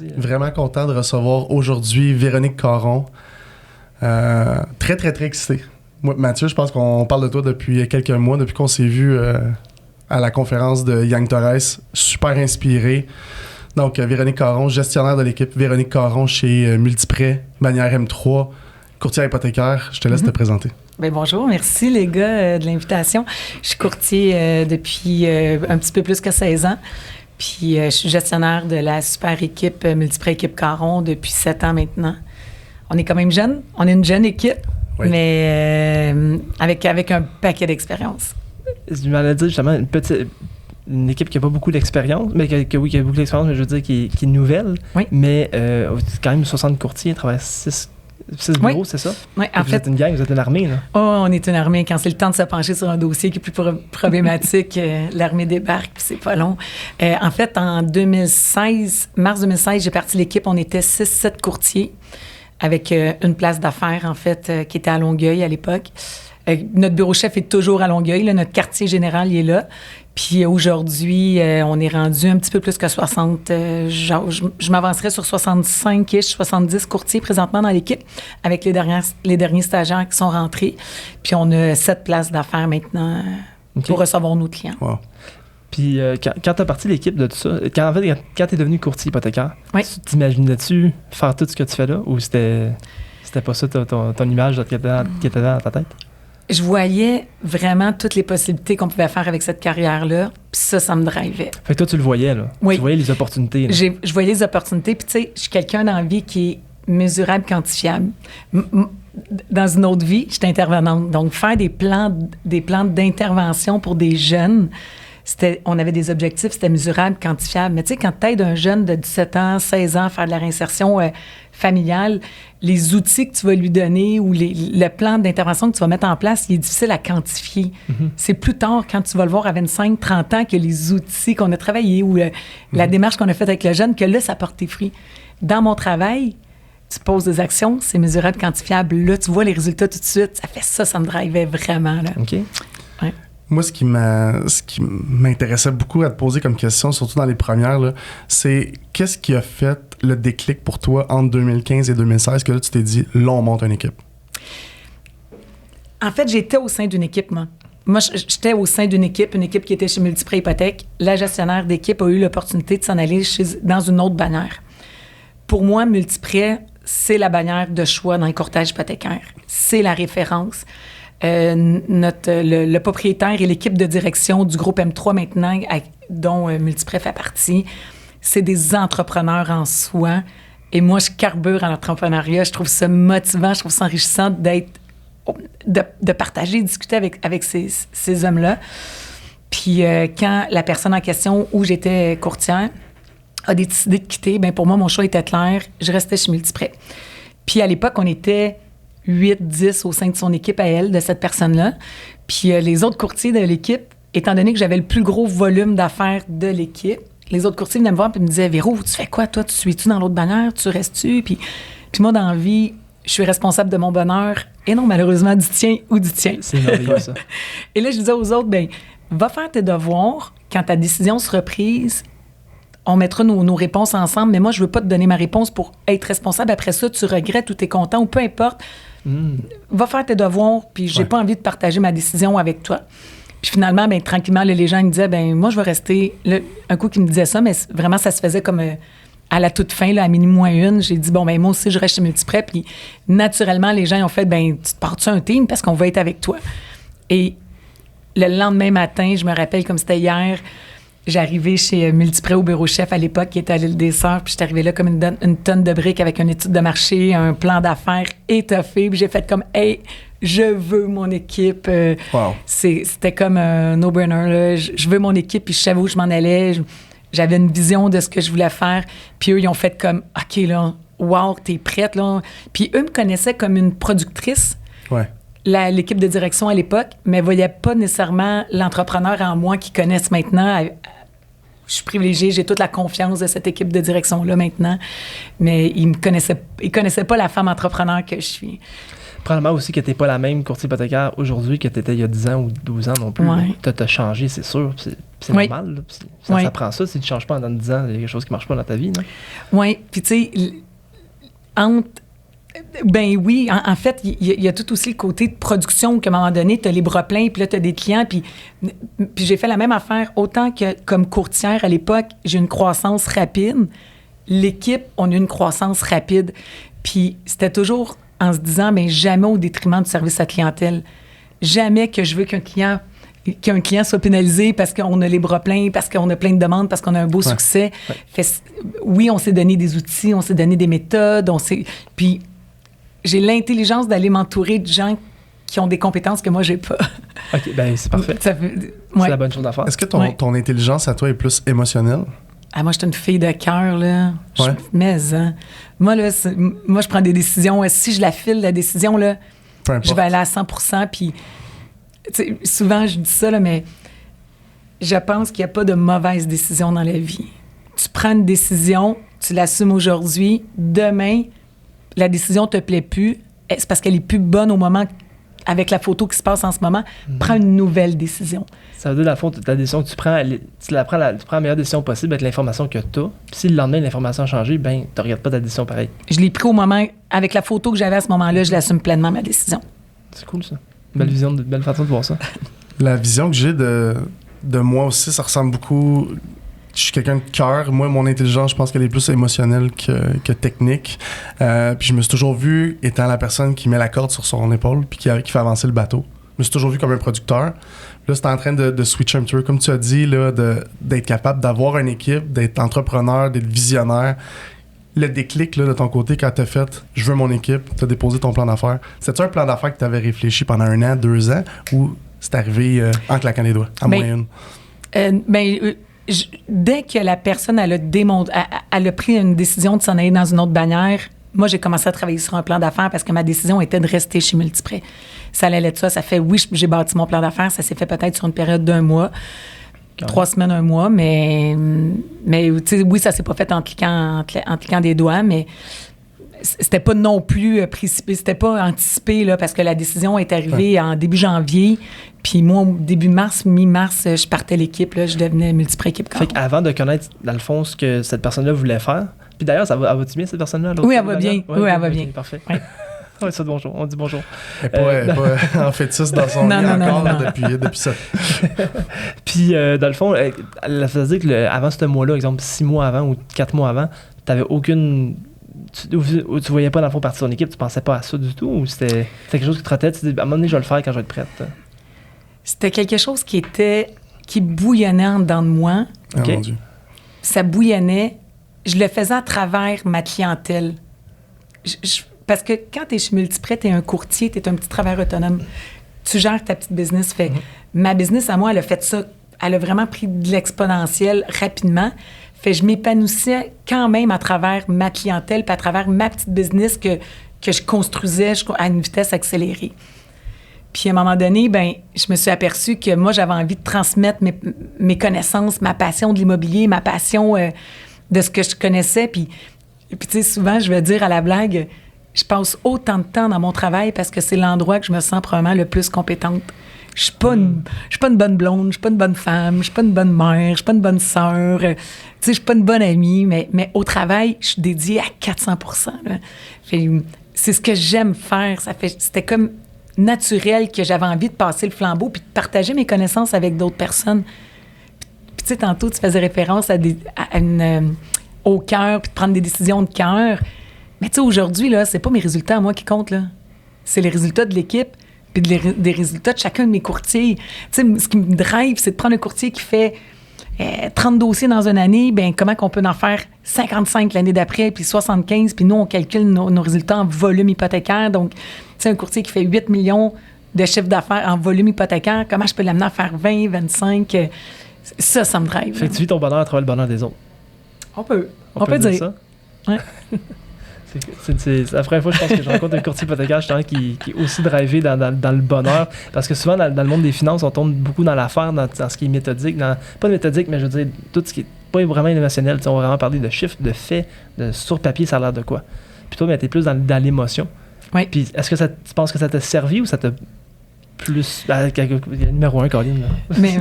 Vraiment content de recevoir aujourd'hui Véronique Caron. Très, très, très excité. Moi, Mathieu, je pense qu'on parle de toi depuis quelques mois, depuis qu'on s'est vu à la conférence de Yang Torres. Super inspiré. Donc, Véronique Caron, gestionnaire de l'équipe Véronique Caron chez Multiprêt, bannière M3, courtier hypothécaire. Je te laisse te présenter. Bien, bonjour, merci les gars de l'invitation. Je suis courtier depuis un petit peu plus que 16 ans. Puis je suis gestionnaire de la super équipe Multiprêt Équipe Caron depuis 7 ans maintenant. On est quand même jeune, on est une jeune équipe, oui. Mais avec un paquet d'expérience. Je m'allais dire justement une équipe qui n'a pas beaucoup d'expérience, mais qui a beaucoup d'expérience, mais je veux dire qui est nouvelle. Oui. Mais c'est quand même 60 courtiers, travaillent 6 bureaux, oui. C'est ça? Oui, en fait. Vous êtes une gang, vous êtes une armée, là? Oh, on est une armée. Quand c'est le temps de se pencher sur un dossier qui est plus problématique, l'armée débarque, puis c'est pas long. En fait, en 2016, mars 2016, j'ai parti l'équipe. On était 6-7 courtiers avec une place d'affaires, en fait, qui était à Longueuil à l'époque. Notre bureau chef est toujours à Longueuil. Là, notre quartier général, il est là. Puis aujourd'hui, on est rendu un petit peu plus que 60. Je m'avancerais sur 65-ish, 70 courtiers présentement dans l'équipe avec les derniers stagiaires qui sont rentrés. Puis on a 7 places d'affaires maintenant pour recevoir nos clients. Wow. Puis quand tu as parti l'équipe de tout ça, quand tu es devenu courtier hypothécaire, oui. T'imaginais-tu faire tout ce que tu fais là ou c'était pas ça ton image qui était dans ta tête? Je voyais vraiment toutes les possibilités qu'on pouvait faire avec cette carrière-là, puis ça me drivait. Fait que toi, tu le voyais, là? Oui. Tu voyais les opportunités, là? Je voyais les opportunités, puis tu sais, je suis quelqu'un dans la vie qui est mesurable, quantifiable. Dans une autre vie, j'étais intervenante. Donc, faire des plans d'intervention pour des jeunes, on avait des objectifs, c'était mesurable, quantifiable. Mais tu sais, quand tu aides un jeune de 17 ans, 16 ans à faire de la réinsertion familiale, les outils que tu vas lui donner ou le plan d'intervention que tu vas mettre en place, il est difficile à quantifier. Mm-hmm. C'est plus tard, quand tu vas le voir à 25, 30 ans, que les outils qu'on a travaillés ou la démarche qu'on a faite avec le jeune, que là, ça porte tes fruits. Dans mon travail, tu poses des actions, c'est mesurable, quantifiable. Là, tu vois les résultats tout de suite. Ça me drivait vraiment. Là. OK. Ouais. Moi, ce qui m'intéressait beaucoup à te poser comme question, surtout dans les premières, là, c'est qu'est-ce qui a fait le déclic pour toi entre 2015 et 2016 que là, tu t'es dit, là, on monte une équipe? En fait, j'étais au sein d'une équipe, moi. Moi, j'étais au sein d'une équipe, une équipe qui était chez Multiprêt Hypothèque. La gestionnaire d'équipe a eu l'opportunité de s'en aller dans une autre bannière. Pour moi, Multiprêt, c'est la bannière de choix dans le courtage hypothécaire. C'est la référence. Le propriétaire et l'équipe de direction du groupe M3 maintenant, dont Multiprêt fait partie, c'est des entrepreneurs en soi. Et moi, je carbure à l'entrepreneuriat. Je trouve ça motivant, je trouve ça enrichissant de partager, discuter avec ces hommes-là. Puis quand la personne en question où j'étais courtière a décidé de quitter, bien pour moi, mon choix était clair. Je restais chez Multiprêt. Puis à l'époque, on était 8-10 au sein de son équipe à elle, de cette personne-là. Puis les autres courtiers de l'équipe, étant donné que j'avais le plus gros volume d'affaires de l'équipe, les autres courtiers venaient me voir et me disaient « Véro, tu fais quoi, toi? Tu suis-tu dans l'autre bannière? Tu restes-tu? » Puis moi, dans la vie, je suis responsable de mon bonheur et non, malheureusement, du tien ou du tien. C'est merveilleux, ça. Et là, je disais aux autres, bien, va faire tes devoirs. Quand ta décision sera prise, on mettra nos réponses ensemble, mais moi, je veux pas te donner ma réponse pour être responsable. Après ça, tu regrettes ou tu es content ou peu importe. Va faire tes devoirs, puis j'ai pas envie de partager ma décision avec toi. Puis finalement, bien, tranquillement, les gens ils me disaient, bien, moi, je vais rester. Là, un coup qui me disait ça, mais vraiment, ça se faisait comme à la toute fin, là, à minuit moins une. J'ai dit, bon, bien, moi aussi, je reste chez Multiprêt. Puis naturellement, les gens ils ont fait, bien, tu te portes-tu un team parce qu'on va être avec toi. Et le lendemain matin, je me rappelle comme c'était hier, j'arrivais chez Multiprêt au bureau chef à l'époque, qui était à l'Île des Sœurs, puis j'étais arrivée là comme une tonne de briques avec une étude de marché, un plan d'affaires étoffé, puis j'ai fait comme « Hey, je veux mon équipe. » Wow. C'était comme un no-brainer, là. Je veux mon équipe, puis je savais où je m'en allais. J'avais une vision de ce que je voulais faire, puis eux, ils ont fait comme « OK, là, wow, t'es prête, là. » Puis eux me connaissaient comme une productrice. Ouais. L'équipe de direction à l'époque, mais ne voyaient pas nécessairement l'entrepreneur en moi qu'ils connaissent maintenant. Je suis privilégiée, j'ai toute la confiance de cette équipe de direction-là maintenant, mais ils connaissaient pas la femme entrepreneur que je suis. Probablement aussi que tu n'es pas la même courtier hypothécaire aujourd'hui que tu étais il y a 10 ans ou 12 ans non plus. Ouais. Tu as changé, c'est sûr. C'est Oui. normal. Là. Ça prend ça. Si tu ne changes pas en 10 ans, il y a quelque chose qui ne marche pas dans ta vie. Oui. Puis, tu sais, ben oui, en fait, il y a tout aussi le côté de production qu'à un moment donné, tu as les bras pleins, puis là, tu as des clients. Puis j'ai fait la même affaire, autant que comme courtière à l'époque, j'ai une croissance rapide. L'équipe, on a une croissance rapide. Puis c'était toujours en se disant, mais jamais au détriment du service à clientèle. Jamais que je veux qu'un client soit pénalisé parce qu'on a les bras pleins, parce qu'on a plein de demandes, parce qu'on a un beau succès. Fait, oui, on s'est donné des outils, on s'est donné des méthodes, puis j'ai l'intelligence d'aller m'entourer de gens qui ont des compétences que moi, j'ai pas. OK, ben c'est parfait. C'est la bonne chose à faire. Est-ce que ton intelligence à toi est plus émotionnelle? Ah, moi, je suis une fille de cœur, là. Ouais. Mais, hein. Moi, là, moi, je prends des décisions. Si je la file, la décision, là, je vais aller à 100%. Puis, souvent, je dis ça, là, mais je pense qu'il n'y a pas de mauvaise décision dans la vie. Tu prends une décision, tu l'assumes aujourd'hui. Demain, la décision ne te plaît plus. C'est parce qu'elle est plus bonne au moment, avec la photo qui se passe en ce moment. Prends une nouvelle décision. Ça veut dire, dans le fond, ta décision que tu prends, tu prends la meilleure décision possible avec l'information que tu as. Puis si le lendemain, l'information a changé, ben tu ne regardes pas ta décision pareil. Je l'ai pris au moment, avec la photo que j'avais à ce moment-là, je l'assume pleinement, ma décision. C'est cool, ça. Belle vision, belle façon de voir ça. La vision que j'ai de moi aussi, ça ressemble beaucoup... Je suis quelqu'un de cœur. Moi, mon intelligence, je pense qu'elle est plus émotionnelle que technique. Puis je me suis toujours vu étant la personne qui met la corde sur son épaule puis qui fait avancer le bateau. Je me suis toujours vu comme un producteur. Là, c'est en train de switcher un petit peu. Comme tu as dit, là, d'être capable d'avoir une équipe, d'être entrepreneur, d'être visionnaire. Le déclic là, de ton côté, quand tu as fait « je veux mon équipe », tu as déposé ton plan d'affaires. C'était-tu un plan d'affaires que tu avais réfléchi pendant 1 an, 2 ans ou c'est arrivé en claquant les doigts, à moyenne? Dès que la personne elle a pris une décision de s'en aller dans une autre bannière, moi, j'ai commencé à travailler sur un plan d'affaires parce que ma décision était de rester chez Multiprêt. Ça allait de ça. Ça fait, oui, j'ai bâti mon plan d'affaires. Ça s'est fait peut-être sur une période d'1 mois, 3 semaines, 1 mois, mais oui, ça s'est pas fait en cliquant des doigts, mais c'était pas non plus précipité, c'était pas anticipé, là, parce que la décision est arrivée en début janvier. Puis moi, début mars, mi-mars, je partais l'équipe, là, je devenais Multiprêt équipe. Fait qu'avant de connaître, dans le fond, ce que cette personne-là voulait faire, puis d'ailleurs, elle va-tu bien, cette personne-là? Oui, elle va bien. Oui, elle va bien. Parfait. Ouais. Oui, ça, bonjour. On dit bonjour. Elle n'est pas en fœtus dans son lit encore depuis ça. Puis, dans le fond, elle faisait que avant ce mois-là, exemple 6 mois avant ou 4 mois avant, tu n'avais aucune... Tu voyais pas dans le fond partie de ton équipe, tu pensais pas à ça du tout? Ou c'était quelque chose qui te trottait, tu dis, à un moment donné, je vais le faire quand je vais être prête? C'était quelque chose qui bouillonnait en dedans de moi. Okay. Oh mon Dieu. Ça bouillonnait. Je le faisais à travers ma clientèle. Parce que quand tu es chez Multiprêt, tu es un courtier, tu es un petit travailleur autonome. Tu gères ta petite business. Fait, ma business, à moi, elle a fait ça. Elle a vraiment pris de l'exponentiel rapidement. Fait je m'épanouissais quand même à travers ma clientèle puis à travers ma petite business que je construisais à une vitesse accélérée. Puis à un moment donné, je me suis aperçue que moi, j'avais envie de transmettre mes connaissances, ma passion de l'immobilier, ma passion de ce que je connaissais. Puis tu sais, souvent, je vais dire à la blague, je passe autant de temps dans mon travail parce que c'est l'endroit que je me sens probablement le plus compétente. Je suis pas une bonne blonde, je suis pas une bonne femme, je suis pas une bonne mère, je suis pas une bonne sœur, je suis pas une bonne amie, mais au travail, je suis dédiée à 400%. C'est ce que j'aime faire. C'était comme naturel que j'avais envie de passer le flambeau puis de partager mes connaissances avec d'autres personnes. Puis tu sais, tantôt, tu faisais référence au cœur puis de prendre des décisions de cœur. Mais tu sais, aujourd'hui, là, c'est pas mes résultats à moi qui comptent, là. C'est les résultats de l'équipe puis des résultats de chacun de mes courtiers. Tu sais, ce qui me drive, c'est de prendre un courtier qui fait 30 dossiers dans une année, comment qu'on peut en faire 55 l'année d'après, puis 75, puis nous, on calcule nos résultats en volume hypothécaire. Donc, tu sais, un courtier qui fait 8 millions de chiffre d'affaires en volume hypothécaire, comment je peux l'amener à faire 20, 25? Ça me drive. Fait que tu vis ton bonheur à travers le bonheur des autres. On peut dire ça. Ouais. C'est la première fois, je pense, que je rencontre un courtier hypothécaire justement qui est aussi drivé dans le bonheur. Parce que souvent, dans le monde des finances, on tombe beaucoup dans l'affaire, dans ce qui est méthodique. Pas méthodique, mais je veux dire, tout ce qui est pas vraiment émotionnel. On va vraiment parler de chiffres, de faits, de sur papier, ça a l'air de quoi. Puis toi, t'es plus dans l'émotion. Oui. Puis est-ce que tu penses que ça t'a servi ou ça t'a plus... numéro 1, Colin. Mais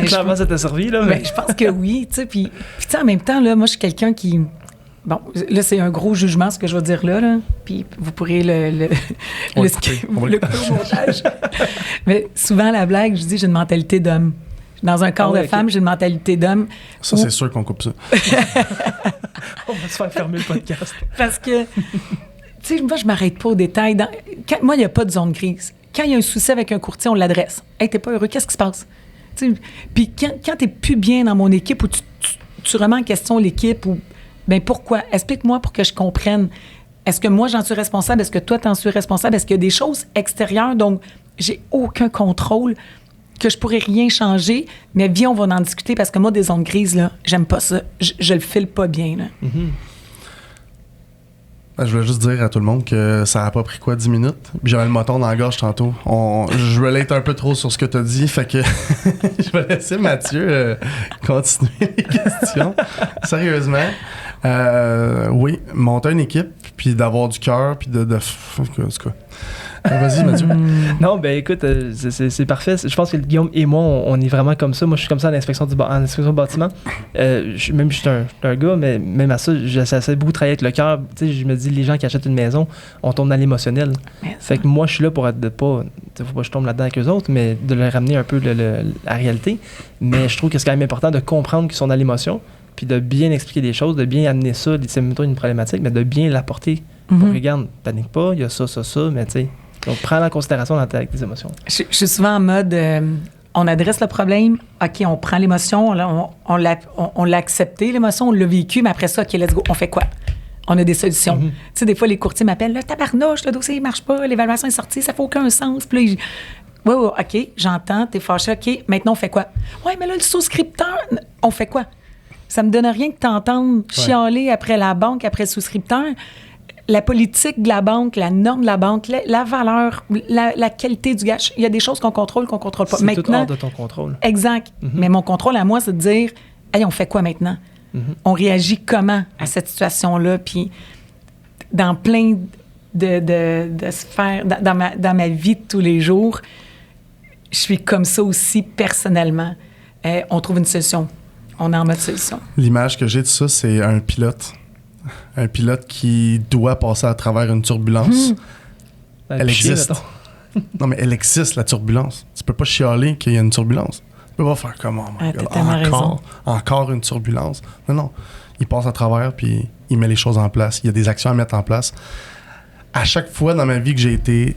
Clairement, ça t'a servi, là. Mais... je pense que oui, tu sais. Puis tu sais, en même temps, là, moi, je suis quelqu'un qui... Bon, là, c'est un gros jugement, ce que je vais dire là. Puis vous pourrez le couper au montage. Mais souvent, la blague, je dis, j'ai une mentalité d'homme. Dans un corps de femme, j'ai une mentalité d'homme. Ça, c'est sûr qu'on coupe ça. On va se faire fermer le podcast. Parce que, tu sais, moi, je m'arrête pas aux détails. Moi, il n'y a pas de zone grise. Quand il y a un souci avec un courtier, on l'adresse. « Hey, t'es pas heureux, qu'est-ce qui se passe? » Puis quand t'es plus bien dans mon équipe ou tu remets en question l'équipe, ou ben pourquoi? Explique-moi pour que je comprenne. Est-ce que moi, j'en suis responsable? Est-ce que toi, t'en suis responsable? Est-ce qu'il y a des choses extérieures dont j'ai aucun contrôle, que je pourrais rien changer, mais viens, on va en discuter, parce que moi, des zones grises, là, j'aime pas ça. Je le file pas bien, là. Mm-hmm. Je voulais juste dire à tout le monde que ça a pas pris 10 minutes. Puis j'avais le moton dans la gorge tantôt. Je relate un peu trop sur ce que tu as dit, fait que je vais laisser Mathieu continuer les questions. Sérieusement, oui, monter une équipe, puis d'avoir du cœur, puis de vas-y, Mathieu. Non, ben écoute, c'est parfait. Je pense que Guillaume et moi, on est vraiment comme ça. Moi, je suis comme ça en inspection bâtiment. Je suis un gars, mais même à ça, j'essaie beaucoup de travailler avec le cœur. Tu sais, je me dis, les gens qui achètent une maison, on tombe dans l'émotionnel. Fait que moi, je suis là pour être faut pas que je tombe là-dedans avec eux autres, mais de leur ramener un peu la réalité. Mais je trouve que c'est quand même important de comprendre qu'ils sont dans l'émotion, puis de bien expliquer des choses, de bien amener ça, c'est plutôt une problématique, mais de bien l'apporter. Regarde, panique pas, il y a ça, mais tu sais. Donc, prends en considération avec tes émotions. Je suis souvent en mode, on adresse le problème, OK, on prend l'émotion, on l'a accepté, l'émotion, on l'a vécu, mais après ça, OK, let's go, on fait quoi? On a des solutions. Tu sais, des fois, les courtiers m'appellent, là, tabarnouche, le dossier, il marche pas, l'évaluation est sortie, ça fait aucun sens. Puis là, oui, OK, j'entends, t'es fâché, OK, maintenant, on fait quoi? Ouais, mais là, le souscripteur, on fait quoi? Ça me donne rien de t'entendre chialer après la banque, après le souscripteur. La politique de la banque, la norme de la banque, la valeur, la qualité du gage, il y a des choses qu'on contrôle pas. C'est maintenant, tout hors de ton contrôle. Exact. Mais mon contrôle à moi, c'est de dire, hey, on fait quoi maintenant? On réagit comment à cette situation-là? Puis, dans plein de sphères, dans ma vie de tous les jours, je suis comme ça aussi personnellement. On trouve une solution. On est en mode solution. L'image que j'ai de ça, c'est un pilote. Un pilote qui doit passer à travers une turbulence. Elle existe. Non, mais elle existe, la turbulence. Tu peux pas chialer qu'il y a une turbulence. Tu peux pas faire comme, oh my God, encore une turbulence. Non. Il passe à travers, puis il met les choses en place. Il y a des actions à mettre en place. À chaque fois dans ma vie que j'ai été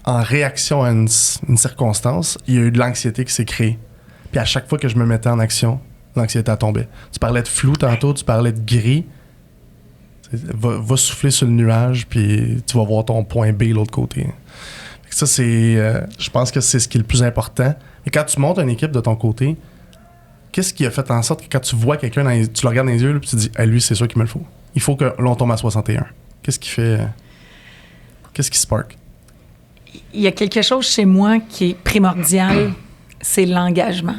en réaction à une circonstance, il y a eu de l'anxiété qui s'est créée. Puis à chaque fois que je me mettais en action, l'anxiété a tombé. Tu parlais de flou tantôt, tu parlais de gris. Va souffler sur le nuage, puis tu vas voir ton point B de l'autre côté. Ça, c'est... je pense que c'est ce qui est le plus important. Et quand tu montes une équipe de ton côté, qu'est-ce qui a fait en sorte que quand tu vois quelqu'un, tu le regardes dans les yeux, puis tu te dis, lui, c'est sûr qu'il me le faut. Il faut que l'on tombe à 61. Qu'est-ce qui fait... qu'est-ce qui spark? Il y a quelque chose chez moi qui est primordial, c'est l'engagement.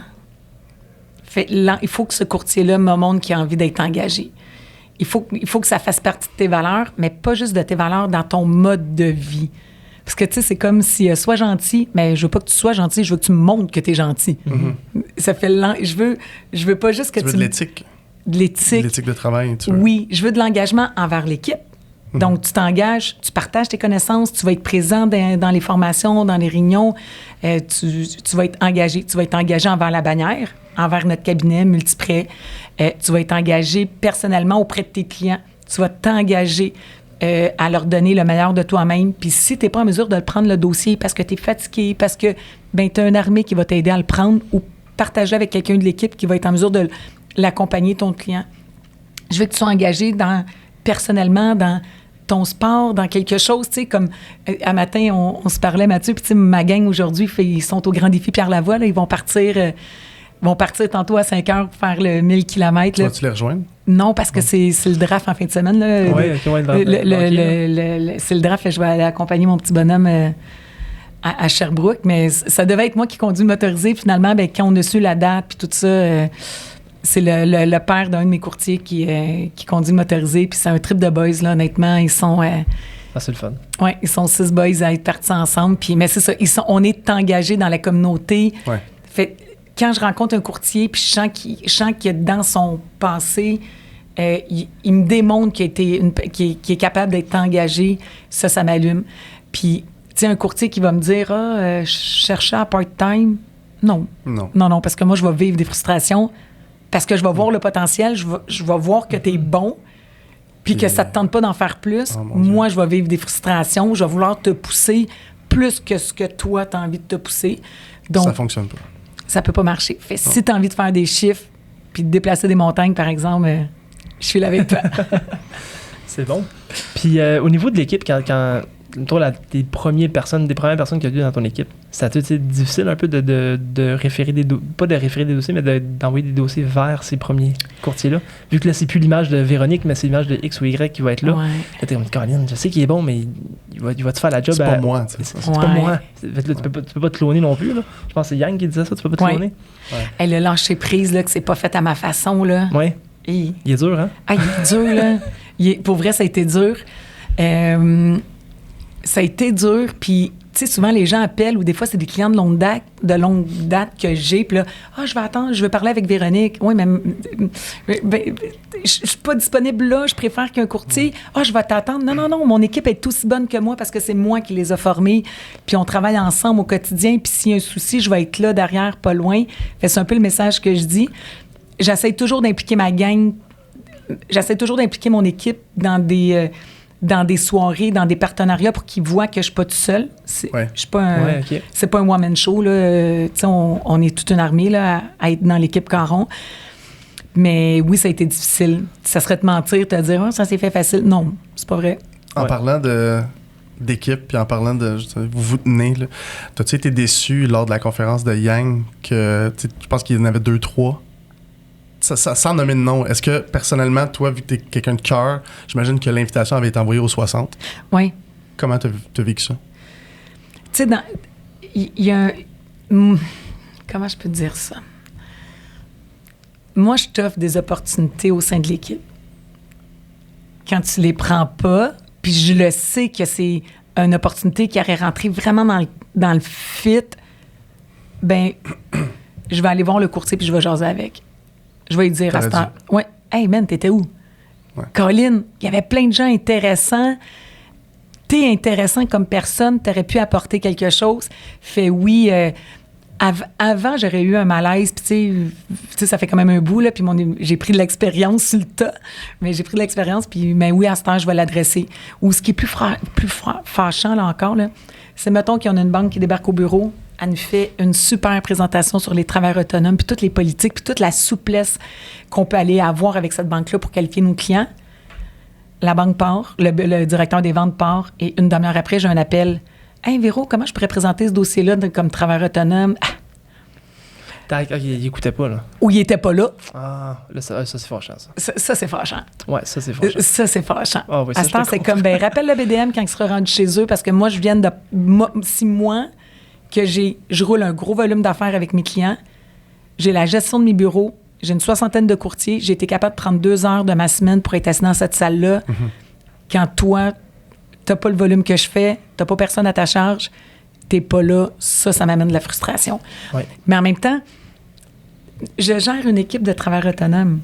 Il faut que ce courtier-là me montre qu'il a envie d'être engagé. Il faut que ça fasse partie de tes valeurs, mais pas juste de tes valeurs dans ton mode de vie. Parce que, tu sais, c'est comme si, sois gentil, mais je veux pas que tu sois gentil, je veux que tu me montres que tu es gentil. Ça fait je veux pas juste que tu veux de l'éthique. De l'éthique. De l'éthique de travail, tu veux. Oui, je veux de l'engagement envers l'équipe. Donc, tu t'engages, tu partages tes connaissances, tu vas être présent dans les formations, dans les réunions, tu vas être engagé. Tu vas être engagé envers la bannière, envers notre cabinet Multiprêt. Tu vas être engagé personnellement auprès de tes clients. Tu vas t'engager à leur donner le meilleur de toi-même. Puis si tu n'es pas en mesure de le prendre le dossier parce que tu es fatigué, parce que tu as une armée qui va t'aider à le prendre ou partager avec quelqu'un de l'équipe qui va être en mesure de l'accompagner, ton client. Je veux que tu sois engagé personnellement dans ton sport, dans quelque chose, tu sais, comme à matin, on se parlait, Mathieu, puis tu sais, ma gang aujourd'hui, ils sont au Grand Défi Pierre-Lavoie, là, ils vont partir tantôt à 5 heures pour faire le 1000 km. Tu vas-tu les rejoindre? Non, parce que c'est le draft en fin de semaine. Là. Oui, c'est le draft, je vais aller accompagner mon petit bonhomme à Sherbrooke, mais ça devait être moi qui conduis le motorisé. Finalement, quand on a su la date puis tout ça, c'est le père d'un de mes courtiers qui conduit le motorisé, puis c'est un trip de boys, là, honnêtement. Ils sont Ah, c'est le fun. Oui, ils sont 6 boys à être partis ensemble. Puis, mais c'est ça, on est engagés dans la communauté. Ouais. Fait, quand je rencontre un courtier, puis je sens qu'il y a dans son passé, il me démontre qu'il est capable d'être engagé, ça m'allume. Puis, tu sais, un courtier qui va me dire « je cherchais à part-time », non. Non, parce que moi, je vais vivre des frustrations, parce que je vais voir le potentiel, je vais voir que tu es bon, puis que ça te tente pas d'en faire plus. Moi, je vais vivre des frustrations, je vais vouloir te pousser plus que ce que toi, tu as envie de te pousser. Donc, ça fonctionne pas. Ça peut pas marcher. Fait, si tu as envie de faire des chiffres, puis de déplacer des montagnes, par exemple, je suis là avec toi. C'est bon. Puis au niveau de l'équipe, quand toi, des premières personnes que tu as vues dans ton équipe, ça a été difficile un peu de référer pas de référer des dossiers, mais d'envoyer des dossiers vers ces premiers courtiers-là. Vu que là, c'est plus l'image de Véronique, mais c'est l'image de X ou Y qui va être là. Ouais. Là, t'es comme, Colin, je sais qu'il est bon, mais il va te faire la job. C'est pas moi. C'est pas moi. Fait que là, tu peux pas te cloner non plus. Là. Je pense que c'est Yang qui disait ça, tu peux pas te cloner. Ouais. Elle a lâché prise, là, que c'est pas fait à ma façon. Là. Ouais. Il est dur, hein? Ah, il est dur, là. Pour vrai, ça a été dur. Ça a été dur, puis, tu sais, souvent, les gens appellent, ou des fois, c'est des clients de longue date que j'ai, puis là, je vais attendre, je veux parler avec Véronique. Oui, mais je suis pas disponible là, je préfère qu'un courtier. Je vais t'attendre. Non, mon équipe est aussi bonne que moi parce que c'est moi qui les ai formés, puis on travaille ensemble au quotidien, puis s'il y a un souci, je vais être là, derrière, pas loin. Fait, c'est un peu le message que je dis. J'essaie toujours d'impliquer ma gang, j'essaie toujours d'impliquer mon équipe dans des soirées, dans des partenariats pour qu'ils voient que je suis pas tout seul. Je suis pas c'est pas un one-man show, là. On est toute une armée là, à être dans l'équipe Caron. Mais oui, ça a été difficile. Ça serait te mentir, te dire ça s'est fait facile. Non, c'est pas vrai. En parlant d'équipe, puis en parlant de vous tenez, là, t'as-tu été déçu lors de la conférence de Yang que je pense qu'il y en avait 2-3? Sans nommer de nom, est-ce que personnellement, toi, vu que tu es quelqu'un de cœur, j'imagine que l'invitation avait été envoyée aux 60? Oui. Comment tu as vécu ça? Tu sais, il y a un... Comment je peux te dire ça? Moi, je t'offre des opportunités au sein de l'équipe. Quand tu les prends pas, puis je le sais que c'est une opportunité qui aurait rentré vraiment dans le fit, ben je vais aller voir le courtier puis je vais jaser avec. Je vais lui dire à ce temps. Ouais. Hey, man, t'étais où? Ouais. Colin, il y avait plein de gens intéressants. T'es intéressant comme personne. T'aurais pu apporter quelque chose. Fait oui. Avant, j'aurais eu un malaise. Puis, tu sais, ça fait quand même un bout, là. Puis, j'ai pris de l'expérience sur le tas. Mais j'ai pris de l'expérience. Puis, mais oui, à ce temps, je vais l'adresser. Ou ce qui est plus fâchant, là encore, là, c'est, mettons, qu'il y en a une banque qui débarque au bureau. Elle nous fait une super présentation sur les travailleurs autonomes, puis toutes les politiques, puis toute la souplesse qu'on peut aller avoir avec cette banque-là pour qualifier nos clients. La banque part, le directeur des ventes part, et une demi-heure après, j'ai un appel. « Hey, Véro, comment je pourrais présenter ce dossier-là comme travailleur autonome? » Il n'écoutait pas, là. Ou il n'était pas là. Ah, là, ça c'est fâchant, ça. Ça, c'est fâchant. Ouais, ça, c'est fâchant. Ça, c'est fâchant. Ah, oui, ça, à ce temps, c'est comme, rappelle le BDM quand il sera rendu chez eux, parce que moi, je viens de 6 mois que je roule un gros volume d'affaires avec mes clients. J'ai la gestion de mes bureaux. J'ai une 60aine de courtiers. J'ai été capable de prendre 2 heures de ma semaine pour être assis dans cette salle-là. Mm-hmm. Quand toi, t'as pas le volume que je fais, t'as pas personne à ta charge, t'es pas là, ça m'amène de la frustration. Ouais. Mais en même temps, je gère une équipe de travailleurs autonomes.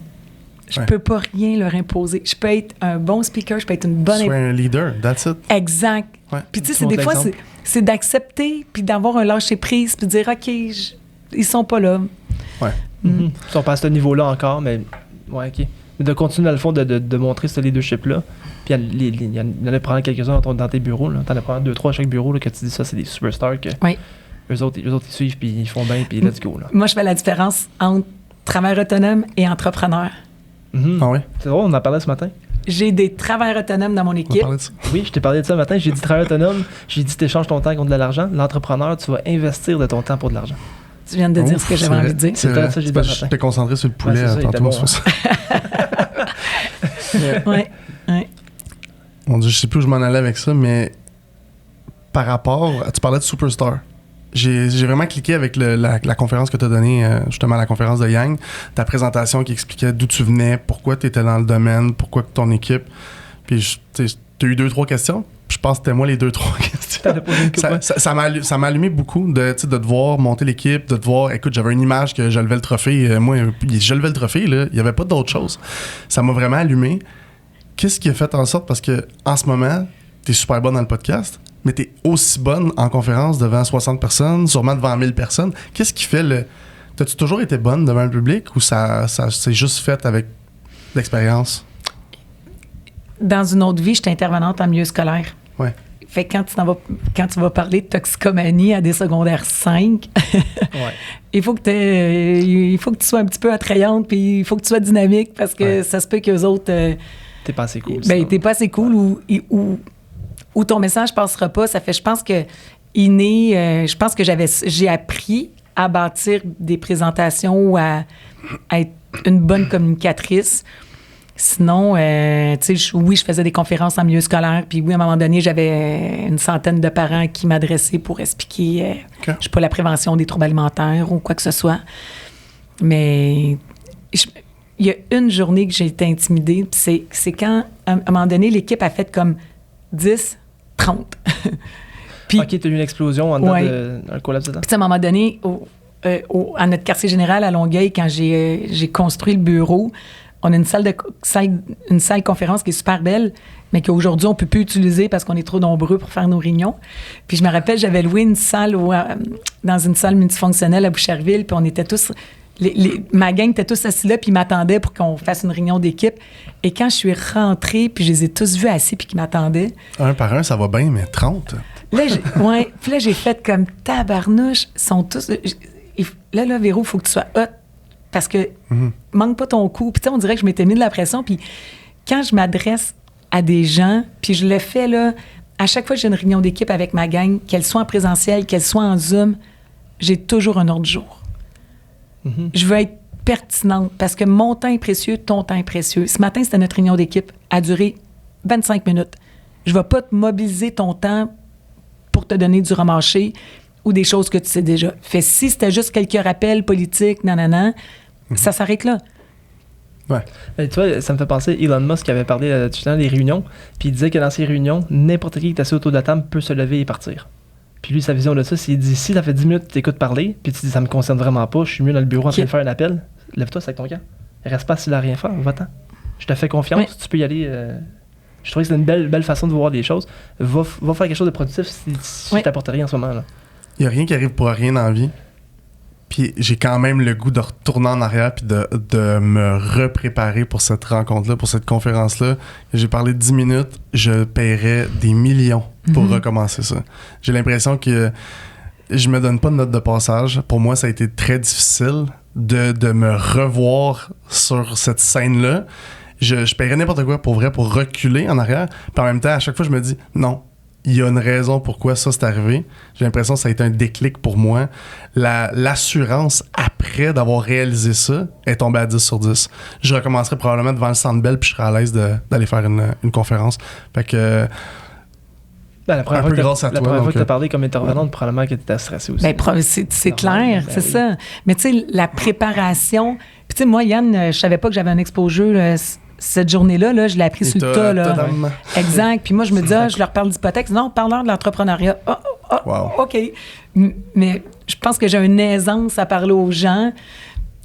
Je peux pas rien leur imposer. Je peux être un bon speaker, je peux être une bonne... Sois un leader, that's it. Exact. Ouais. Puis tu sais, des fois, c'est d'accepter, puis d'avoir un lâcher-prise, puis de dire, OK, ils sont pas là. Ouais. Mm-hmm. Ils sont pas à ce niveau-là encore, mais... Ouais, OK. Mais de continuer, dans le fond, de montrer ce leadership-là. Puis il y en a prendre quelques-uns dans tes bureaux. T'en as prendre 2-3 à chaque bureau, là, que tu dis ça, c'est des superstars que... Oui. Eux autres, ils suivent, puis ils font bien, puis let's go. Là. Moi, je fais la différence entre travailleur autonome et entrepreneur. Mm-hmm. Ah oui? C'est drôle, on en parlait ce matin. J'ai des travailleurs autonomes dans mon équipe. Oui, je t'ai parlé de ça ce matin. J'ai dit travailleur autonome, j'ai dit tu échanges ton temps contre de l'argent. L'entrepreneur, tu vas investir de ton temps pour de l'argent. Tu viens de dire ce que j'avais envie de dire. C'est peut-être ça que j'ai dit. Je t'ai concentré sur le poulet tantôt. Bon, Oui. Mon Dieu, je sais plus où je m'en allais avec ça, mais par rapport... Tu parlais de Superstar. J'ai vraiment cliqué avec la conférence que tu as donnée, justement, la conférence de Yang, ta présentation qui expliquait d'où tu venais, pourquoi tu étais dans le domaine, pourquoi ton équipe. Puis t'as eu 2-3 questions. Puis je pense que c'était moi les 2-3 questions. T'en as posé une couple, Ça m'a allumé beaucoup de devoir monter l'équipe, de devoir... Écoute, j'avais une image que je levais le trophée. Moi, je levais le trophée, là. Il n'y avait pas d'autre chose. Ça m'a vraiment allumé. Qu'est-ce qui a fait en sorte... Parce que en ce moment, t'es super bonne dans le podcast, mais t'es aussi bonne en conférence devant 60 personnes, sûrement devant 1000 personnes. Qu'est-ce qui fait le... T'as-tu toujours été bonne devant le public ou ça s'est juste fait avec l'expérience? Dans une autre vie, j'étais intervenante en milieu scolaire. Ouais. Fait que quand tu vas parler de toxicomanie à des secondaires 5, il faut que tu sois un petit peu attrayante, puis il faut que tu sois dynamique, parce que ça se peut qu'eux autres... t'es pas assez cool. T'es pas assez cool ou ton message passera pas. Ça fait, je pense que je pense que j'ai appris à bâtir des présentations ou à être une bonne communicatrice. Sinon, tu sais, oui, je faisais des conférences en milieu scolaire, puis oui, à un moment donné, j'avais une centaine de parents qui m'adressaient pour expliquer, je sais pas, la prévention des troubles alimentaires ou quoi que ce soit. Mais il y a une journée que j'ai été intimidée, puis c'est quand, à un moment donné, l'équipe a fait comme 10, 30. Puis, OK, t'as eu une explosion en dedans d'un collapse dedans. Puis à un moment donné, à notre quartier général à Longueuil, quand j'ai construit le bureau, on a une salle conférence qui est super belle, mais qu'aujourd'hui, on ne peut plus utiliser parce qu'on est trop nombreux pour faire nos réunions. Puis je me rappelle, j'avais loué une salle dans une salle multifonctionnelle à Boucherville, puis on était tous... ma gang était tous assis là, puis ils m'attendaient pour qu'on fasse une réunion d'équipe. Et quand je suis rentrée, puis je les ai tous vus assis, puis qui m'attendaient... Un par un, ça va bien, mais 30... Là, puis là, j'ai fait comme tabarnouche. Ils sont tous... Là, Véro, il faut que tu sois hot parce que manque pas ton coup. Puis tu sais, on dirait que je m'étais mis de la pression. Puis quand je m'adresse à des gens, puis je le fais, là, à chaque fois que j'ai une réunion d'équipe avec ma gang, qu'elle soit en présentiel, qu'elle soit en Zoom, j'ai toujours un ordre du jour. Je veux être pertinente parce que mon temps est précieux, ton temps est précieux. Ce matin, c'était notre réunion d'équipe. Elle a duré 25 minutes. Je vais pas te mobiliser ton temps pour te donner du remarché ou des choses que tu sais déjà. Fait si c'était juste quelques rappels politiques, ça s'arrête là. Ouais. Tu vois, ça me fait penser, Elon Musk avait parlé tout le temps des réunions, puis il disait que dans ces réunions, n'importe qui est assis autour de la table peut se lever et partir. Puis lui, sa vision de ça, c'est qu'il dit, si ça fait 10 minutes que tu t'écoutes parler, puis tu dis, ça me concerne vraiment pas, je suis mieux dans le bureau en train de faire un appel, lève-toi, c'est avec ton camp. Reste pas assis là à rien faire, va-t'en. Je te fais confiance, tu peux y aller... Je trouvais que c'était une belle façon de voir les choses. Va faire quelque chose de productif si je t'apporte rien en ce moment. Il n'y a rien qui arrive pour rien dans la vie. Puis j'ai quand même le goût de retourner en arrière puis de me repréparer pour cette rencontre-là, pour cette conférence-là. J'ai parlé de 10 minutes, je paierais des millions pour recommencer ça. J'ai l'impression que je me donne pas de note de passage. Pour moi, ça a été très difficile de me revoir sur cette scène-là. Je paierais n'importe quoi pour vrai, pour reculer en arrière. Puis en même temps, à chaque fois, je me dis, non, il y a une raison pourquoi ça s'est arrivé. J'ai l'impression que ça a été un déclic pour moi. L'assurance, après d'avoir réalisé ça, est tombée à 10 sur 10. Je recommencerai probablement devant le Centre Bell, puis je serais à l'aise d'aller faire une conférence. Fait que... la première fois que tu as parlé comme intervenante, probablement que tu étais stressé aussi. C'est clair, c'est ça. Mais tu sais, la préparation... Puis tu sais, moi, Yann, je savais pas que j'avais un expo-jeu cette journée-là, là, je l'ai appris sur le tas. Là. Exact. Puis moi, je me dis, je leur parle d'hypothèque. Non, parle-leur de l'entrepreneuriat. Wow. OK. Mais je pense que j'ai une aisance à parler aux gens.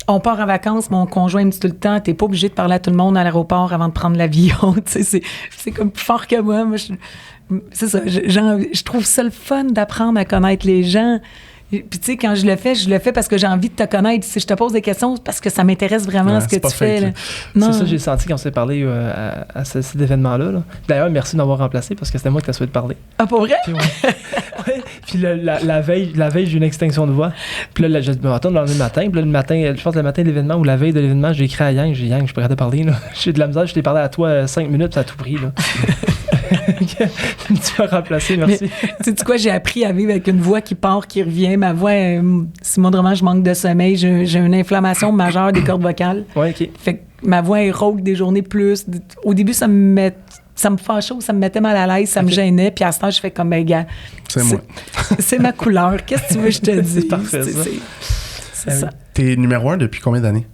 On part en vacances, mon conjoint me dit tout le temps, t'es pas obligé de parler à tout le monde à l'aéroport avant de prendre l'avion. C'est comme plus fort que moi. C'est ça. Je trouve ça le fun d'apprendre à connaître les gens. Puis tu sais, quand je le fais parce que j'ai envie de te connaître. Si je te pose des questions, parce que ça m'intéresse vraiment ce que tu fais. Là. C'est ça que j'ai senti quand on s'est parlé à cet événement-là. Là. D'ailleurs, merci de m'avoir remplacé parce que c'était moi qui t'ai souhaité parler. Ah, pour vrai? Puis, Puis la veille, j'ai eu une extinction de voix. Puis là, je me retourne le lendemain matin. Puis là, le matin, je pense le matin de l'événement ou la veille de l'événement, j'ai écrit à Yang. J'ai dit, Yang, je peux arrêter de parler. Là. J'ai de la misère, je t'ai parlé à toi 5 minutes, ça a tout pris. Là. Tu m'as remplacé, merci. Tu sais quoi, j'ai appris à vivre avec une voix qui part, qui revient. Ma voix, si moindrement je manque de sommeil, j'ai une inflammation majeure des cordes vocales. Ouais, OK. Fait que ma voix est rauque des journées plus. Au début, ça me fâchait, ça me mettait mal à l'aise, ça me gênait. Puis à ce temps, je fais comme, gars, c'est moi. C'est ma couleur. Qu'est-ce que tu veux que je te dise? C'est parfait, ça. C'est ça. T'es numéro 1 depuis combien d'années?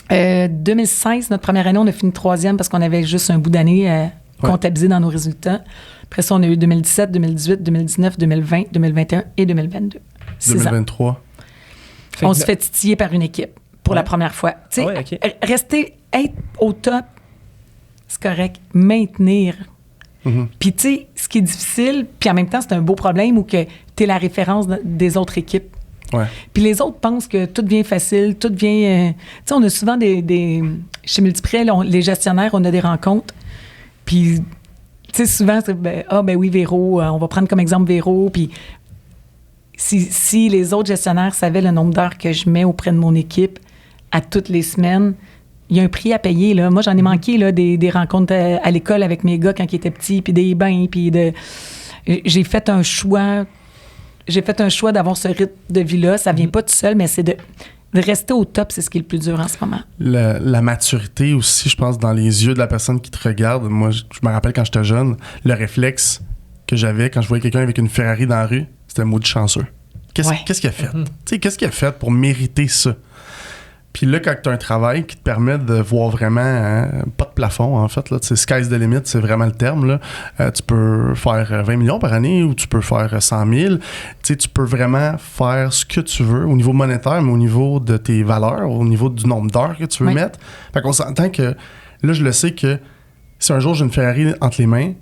2016, notre première année, on a fini 3e parce qu'on avait juste un bout d'année comptabilisés dans nos résultats. Après ça, on a eu 2017, 2018, 2019, 2020, 2021 et 2022. 2023. On se fait titiller par une équipe pour la première fois. Tu sais, être au top, c'est correct. Maintenir. Puis, tu sais, ce qui est difficile, puis en même temps, c'est un beau problème où que tu es la référence des autres équipes. Ouais. Puis les autres pensent que tout devient facile, tout devient... tu sais, on a souvent chez Multiprêt, les gestionnaires, on a des rencontres. Puis, tu sais, souvent, c'est ben oui, Véro, on va prendre comme exemple Véro. Puis, si les autres gestionnaires savaient le nombre d'heures que je mets auprès de mon équipe à toutes les semaines, il y a un prix à payer, là. Moi, j'en ai manqué, là, des rencontres à l'école avec mes gars quand ils étaient petits, puis des bains, puis j'ai fait un choix... d'avoir ce rythme de vie-là. Ça vient pas tout seul, mais c'est de rester au top, c'est ce qui est le plus dur en ce moment. La maturité aussi, je pense, dans les yeux de la personne qui te regarde. Moi, je me rappelle quand j'étais jeune, le réflexe que j'avais quand je voyais quelqu'un avec une Ferrari dans la rue, c'était un maudit chanceux. Qu'est-ce qu'il a fait? Tu sais, qu'est-ce qu'il a fait pour mériter ça? Puis là, quand tu as un travail qui te permet de voir vraiment, pas de plafond, en fait, là, sky's the limit, c'est vraiment le terme, là. Tu peux faire 20 millions par année ou tu peux faire 100 000. Tu peux vraiment faire ce que tu veux au niveau monétaire, mais au niveau de tes valeurs, au niveau du nombre d'heures que tu veux mettre. Fait qu'on s'entend que, là, je le sais que si un jour j'ai une Ferrari entre les mains,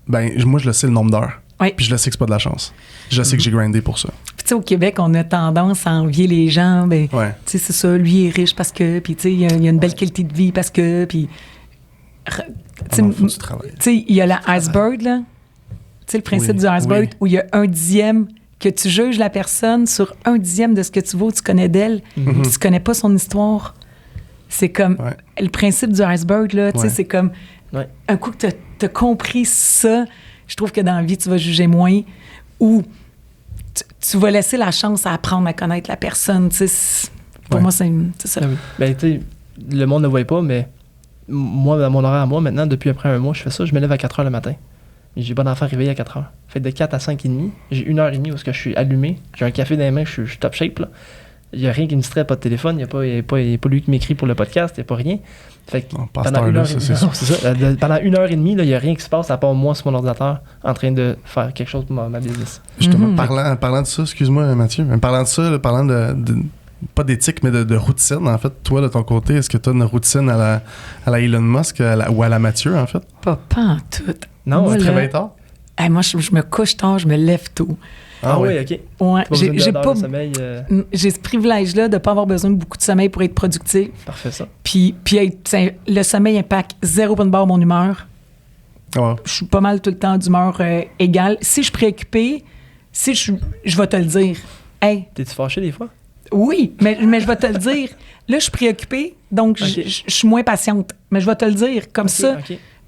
ben moi, je le sais le nombre d'heures. Oui. Puis je le sais que c'est pas de la chance. Je sais que j'ai grindé pour ça. Puis tu sais, au Québec, on a tendance à envier les gens. Ben, tu sais, c'est ça, lui est riche parce que, puis tu sais, il y a une belle qualité de vie parce que, puis... Tu sais, il y a la iceberg, là. Tu sais, le principe du iceberg, où il y a 1/10 que tu juges la personne sur 1/10 de ce que tu vaux, tu connais d'elle, puis tu connais pas son histoire. C'est comme... Le principe du iceberg, là, tu sais, c'est comme... Un coup que t'as compris ça... Je trouve que dans la vie, tu vas juger moins ou tu vas laisser la chance à apprendre à connaître la personne. Pour moi, c'est ça. Ah oui. Ben, tu sais, le monde ne voit pas, mais moi, dans mon horaire à moi, maintenant, depuis après un mois, je fais ça, je me lève à 4 h le matin. J'ai pas d'enfant réveillé à 4 h. Fait de 4 à 5h30, j'ai 1h30 où je suis allumé, j'ai un café dans les mains, je suis top shape, là. Il n'y a rien qui me distrait, pas de téléphone, il n'y a pas lui qui m'écrit pour le podcast, il n'y a pas rien. Fait que pendant 1h30, pendant 1h30, il n'y a rien qui se passe à part moi sur mon ordinateur en train de faire quelque chose pour ma business. Justement, parlant de ça, excuse-moi Mathieu, mais parlant de ça, parlant de pas d'éthique, mais de routine, en fait, toi, de ton côté, est-ce que tu as une routine à la Elon Musk ou à la Mathieu, en fait? Pas en tout. Non, tu te réveilles tard? Moi, je me couche tard, je me lève tôt. Ah oui, OK. Ouais, j'ai ce privilège-là de ne pas avoir besoin de beaucoup de sommeil pour être productif. Parfait, ça. Puis le sommeil impacte 0 point de barre mon humeur. Ouais. Je suis pas mal tout le temps d'humeur égale. Si je suis préoccupée, je vais te le dire. Hey. T'es-tu fâché des fois? Oui, mais je vais te le dire. Là, je suis préoccupée, donc je suis moins patiente. Mais je vais te le dire. Comme ça,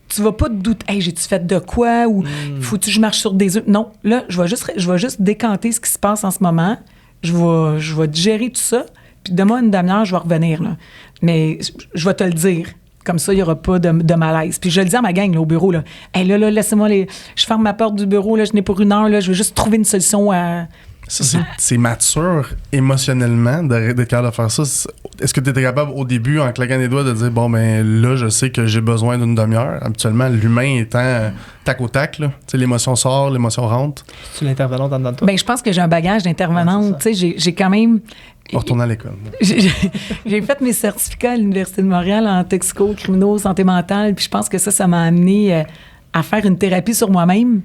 tu vas pas te douter. Hey, j'ai-tu fait de quoi? Ou faut-tu que je marche sur des œufs? Non. Là, je vais juste décanter ce qui se passe en ce moment. Je vais digérer tout ça. Puis demain, une demi-heure, je vais revenir. Là. Mais je vais te le dire. Comme ça, il n'y aura pas de malaise. Puis je le dis à ma gang là, au bureau. Là, hey, là, laissez-moi je ferme ma porte du bureau. Là, je n'ai pour 1 heure. Là, je vais juste trouver une solution à... Ça, c'est mature émotionnellement d'être capable de faire ça. Est-ce que tu étais capable au début, en claquant les doigts, de dire bon, ben là, je sais que j'ai besoin d'une demi-heure? Habituellement, l'humain étant tac au tac, là. L'émotion sort, l'émotion rentre. Tu l'intervenante en dedans de toi? Ben, je pense que j'ai un bagage d'intervenante. J'ai quand même. On retourne à l'école. J'ai fait mes certificats à l'Université de Montréal en toxico, criminaux, santé mentale. Puis je pense que ça m'a amené à faire une thérapie sur moi-même,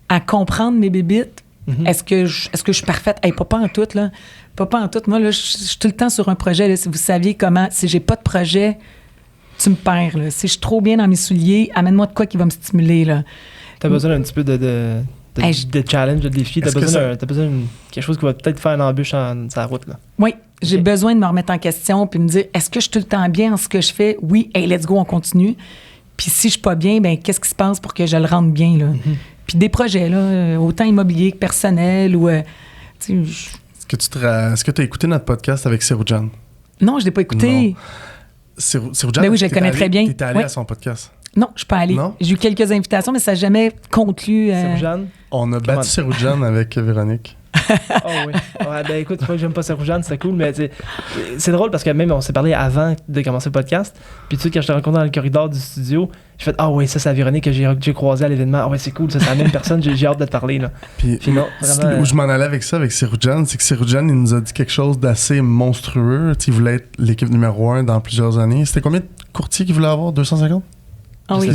à comprendre mes bébites. Est-ce que je suis parfaite? Hey, pas en tout, là. Pas en tout. Moi, là, je suis tout le temps sur un projet. Là. Si vous saviez comment, si j'ai pas de projet, tu me perds, là. Si je suis trop bien dans mes souliers, amène-moi de quoi qui va me stimuler, là. T'as besoin d'un petit peu de challenge, de défi. T'as besoin de quelque chose qui va peut-être faire une embûche sur la route, là. Oui. J'ai besoin de me remettre en question puis me dire, est-ce que je suis tout le temps bien en ce que je fais? Oui. Hey, let's go, on continue. Puis si je suis pas bien, ben qu'est-ce qui se passe pour que je le rende bien, là? Puis des projets, là, autant immobiliers que personnels ou... Est-ce que tu as écouté notre podcast avec Seroujan? Non, je ne l'ai pas écouté. Seroujan, ben oui, je le connais très bien. Tu étais allé à son podcast? Non, je ne suis pas allée. J'ai eu quelques invitations, mais ça n'a jamais conclu. Seroujan? On a battu Seroujan avec Véronique. Oh oui. Ouais, ben écoute, c'est pas que j'aime pas Saint-Rougeane, c'est cool, mais c'est drôle parce que même on s'est parlé avant de commencer le podcast. Puis tu sais, quand je te rencontre dans le corridor du studio, j'ai fait ah oui, ça c'est la Véronique que j'ai croisé à l'événement. Ah ouais, c'est cool, ça c'est la même personne, j'ai hâte de te parler. Là. Puis non, vraiment, où je m'en allais avec ça, avec Seroujan, c'est que Seroujan, il nous a dit quelque chose d'assez monstrueux. Tu sais, il voulait être l'équipe numéro 1 dans plusieurs années. C'était combien de courtiers qu'il voulait avoir? 250? Ah oui.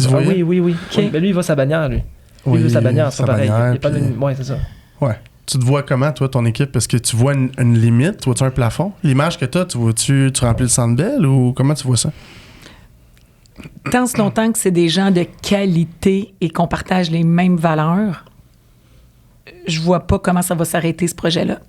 Oui. Ok. Oui, ben lui, il va sa bannière, lui. Oui, il veut sa bannière, c'est sa pas pareil. bannière, Il y a pas puis- de... Ouais, c'est ça. Ouais. Tu te vois comment, toi, ton équipe? Est-ce que tu vois une limite? Tu vois-tu un plafond? L'image que tu vois-tu remplis le Centre Bell ou comment tu vois ça? Tant ce longtemps que c'est des gens de qualité et qu'on partage les mêmes valeurs, je vois pas comment ça va s'arrêter, ce projet-là.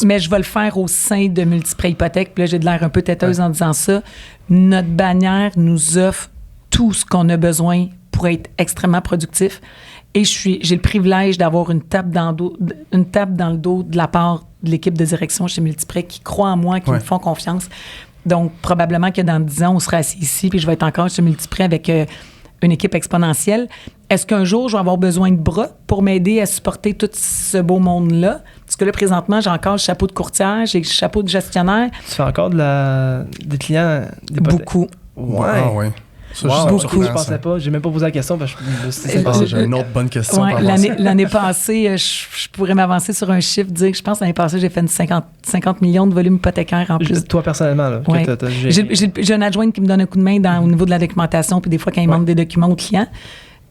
Mais je vais le faire au sein de Multiprêt Hypothèque. Puis là, j'ai de l'air un peu têteuse en disant ça. Notre bannière nous offre tout ce qu'on a besoin pour être extrêmement productif. Et j'ai le privilège d'avoir une tape dans le dos de la part de l'équipe de direction chez Multiprêt qui croit en moi, qui me font confiance. Donc, probablement que dans 10 ans, on sera assis ici puis je vais être encore chez Multiprêt avec une équipe exponentielle. Est-ce qu'un jour, je vais avoir besoin de bras pour m'aider à supporter tout ce beau monde-là? Parce que là, présentement, j'ai encore le chapeau de courtière, j'ai le chapeau de gestionnaire. Tu fais encore des clients... Beaucoup. Ouais. Ah, ouais. Ça, Wow, je je pensais pas. J'ai même pas posé la question parce que j'ai une autre bonne question. Ouais, par rapport à ça. l'année passée, je pourrais m'avancer sur un chiffre, dire que je pense que l'année passée, j'ai fait 50 millions de volume hypothécaire en plus. Toi, personnellement, là. Ouais. Que J'ai une adjointe qui me donne un coup de main au niveau de la documentation, puis des fois, quand il manque des documents aux clients.